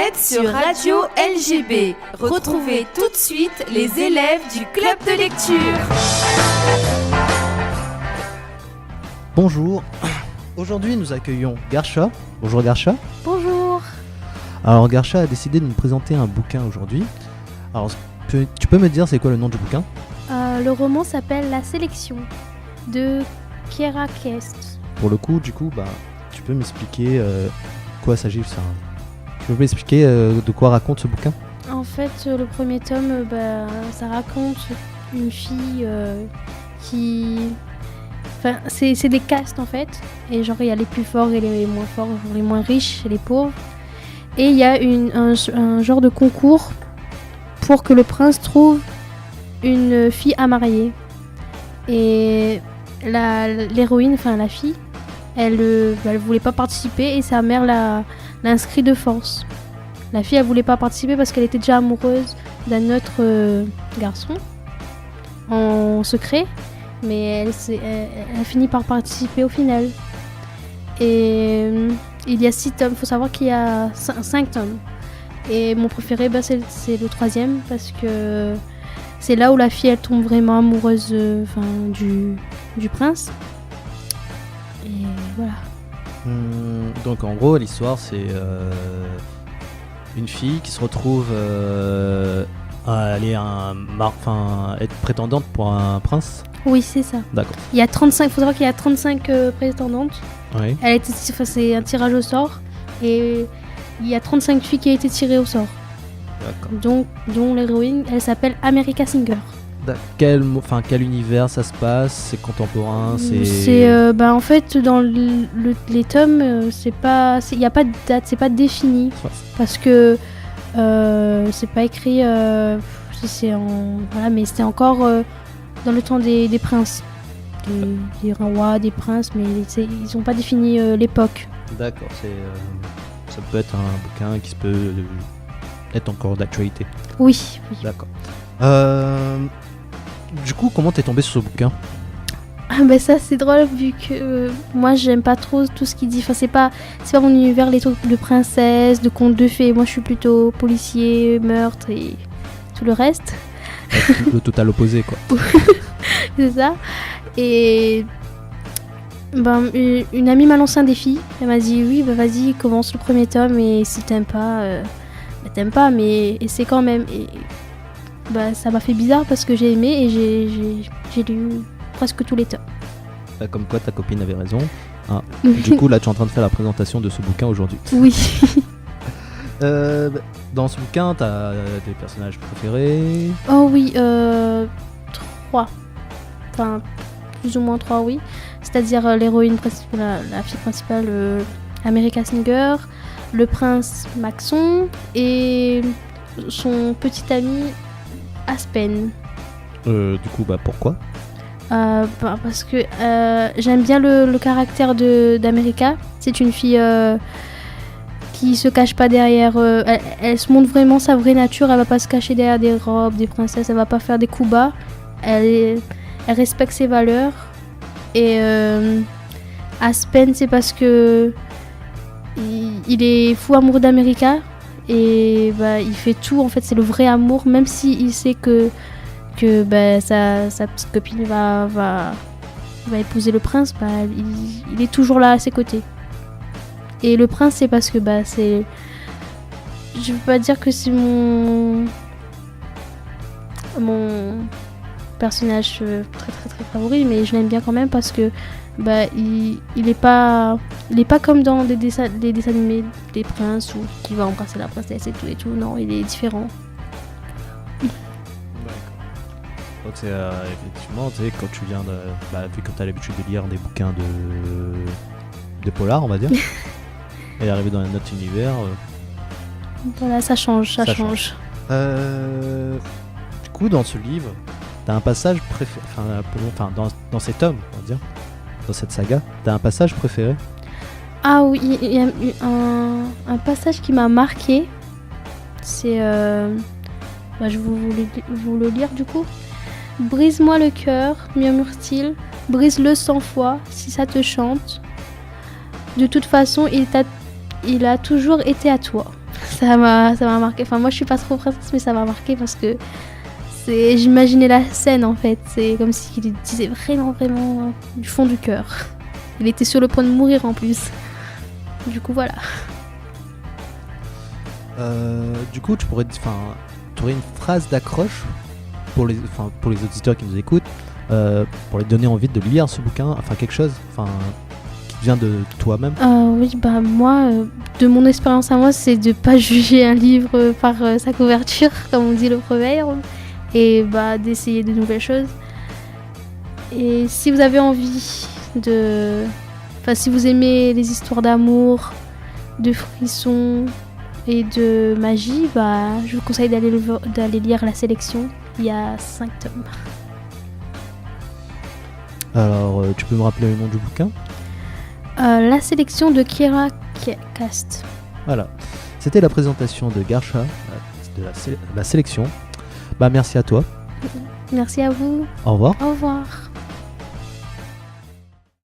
êtes sur Radio LGB. Retrouvez tout de suite les élèves du club de lecture. Bonjour. Aujourd'hui, nous accueillons Garsha. Bonjour Garsha. Bonjour. Alors Garsha a décidé de nous présenter un bouquin aujourd'hui. Alors, tu peux me dire c'est quoi le nom du bouquin ? Le roman s'appelle La Sélection de Kiera Kest. Pour le coup, tu peux m'expliquer quoi s'agit ça ? Tu peux m'expliquer de quoi raconte ce bouquin ? En fait, le premier tome, ça raconte une fille qui... Enfin, c'est des castes en fait. Et genre, il y a les plus forts et les moins forts, les moins riches et les pauvres. Et il y a un genre de concours pour que le prince trouve une fille à marier. Et l'héroïne, enfin la fille, elle voulait pas participer et sa mère l'a inscrit de force. La fille, elle voulait pas participer parce qu'elle était déjà amoureuse d'un autre garçon en secret, mais elle a fini par participer au final. Et il y a 6 tomes, il faut savoir qu'il y a 5 tomes. Et mon préféré, c'est le 3e parce que c'est là où la fille elle tombe vraiment amoureuse du prince. Et voilà. Donc en gros, l'histoire c'est une fille qui se retrouve à être prétendante pour un prince. Oui, c'est ça. D'accord. Il faut savoir qu'il y a 35 prétendantes. Oui. C'est un tirage au sort et il y a 35 filles qui ont été tirées au sort. D'accord. Dont l'héroïne, elle s'appelle America Singer. Quel univers ça se passe ? C'est contemporain ? En fait dans les tomes, il n'y a pas de date, c'est pas défini parce que c'est pas écrit. Mais c'était encore dans le temps des princes, des rois, des princes, mais ils n'ont pas défini l'époque. D'accord, ça peut être un bouquin qui peut être encore d'actualité. Oui. D'accord. Du coup, comment t'es tombé sur ce bouquin ? Ça c'est drôle vu que moi j'aime pas trop tout ce qu'il dit. Enfin c'est pas mon univers, les trucs de princesse, de contes de fées. Moi je suis plutôt policier, meurtre et tout le reste. Le total opposé quoi. C'est ça. Et une amie m'a lancé un défi. Elle m'a dit oui vas-y commence le premier tome et si t'aimes pas mais essaie quand même. Et ça m'a fait bizarre parce que j'ai aimé et j'ai lu presque tous les tomes. Comme quoi ta copine avait raison. Du coup là tu es en train de faire la présentation de ce bouquin aujourd'hui. Oui. Dans ce bouquin t'as des personnages préférés ? Oh oui, 3. Enfin plus ou moins 3 oui. C'est-à-dire l'héroïne principale, la fille principale America Singer, le prince Maxon et son petit ami Aspen. Du coup pourquoi ? Parce que j'aime bien le caractère d'America. C'est une fille qui se cache pas derrière. Elle se montre vraiment sa vraie nature. Elle va pas se cacher derrière des robes, des princesses. Elle va pas faire des coups bas. Elle respecte ses valeurs. Et Aspen, c'est parce que il est fou amoureux d'America. Et il fait tout. En fait, c'est le vrai amour, même s'il sait que sa petite copine va épouser le prince, il est toujours là à ses côtés. Et le prince, c'est parce que je veux pas dire que c'est mon personnage très très très favori, mais je l'aime bien quand même parce que il est pas comme dans des dessins animés des princes où il va embrasser la princesse et tout. Non, il est différent. Donc c'est effectivement, tu sais, quand tu viens vu que tu as l'habitude de lire des bouquins de polar, on va dire, et arriver dans un autre univers. Voilà, ça change. Du coup, dans ce livre, tu as un passage préféré, dans cet homme, on va dire, dans cette saga, tu as un passage préféré ? Ah oui, il y a eu un passage qui m'a marqué. C'est je vais vous le lire du coup. Brise-moi le cœur, murmure-t-il, brise-le 100 fois si ça te chante. De toute façon, il a toujours été à toi. ça m'a marqué. Enfin, moi, je suis pas trop princesse, mais ça m'a marqué parce que j'imaginais la scène en fait. C'est comme s'il disait vraiment, vraiment du fond du cœur. Il était sur le point de mourir en plus. Du coup, voilà. Du coup, tu aurais une phrase d'accroche pour les auditeurs qui nous écoutent, pour les donner envie de lire ce bouquin, enfin quelque chose, qui vient de toi-même. Oui, bah moi, de mon expérience à moi, c'est de pas juger un livre par sa couverture, comme on dit le proverbe, et bah d'essayer de nouvelles choses. Et si vous avez envie si vous aimez les histoires d'amour, de frissons et de magie, bah je vous conseille d'aller lire La Sélection. Il y a 5 tomes. Alors, tu peux me rappeler le nom du bouquin ? La Sélection de Kira Cast. Voilà, c'était la présentation de Garsha, de la sélection. Bah merci à toi. Merci à vous. Au revoir. Au revoir.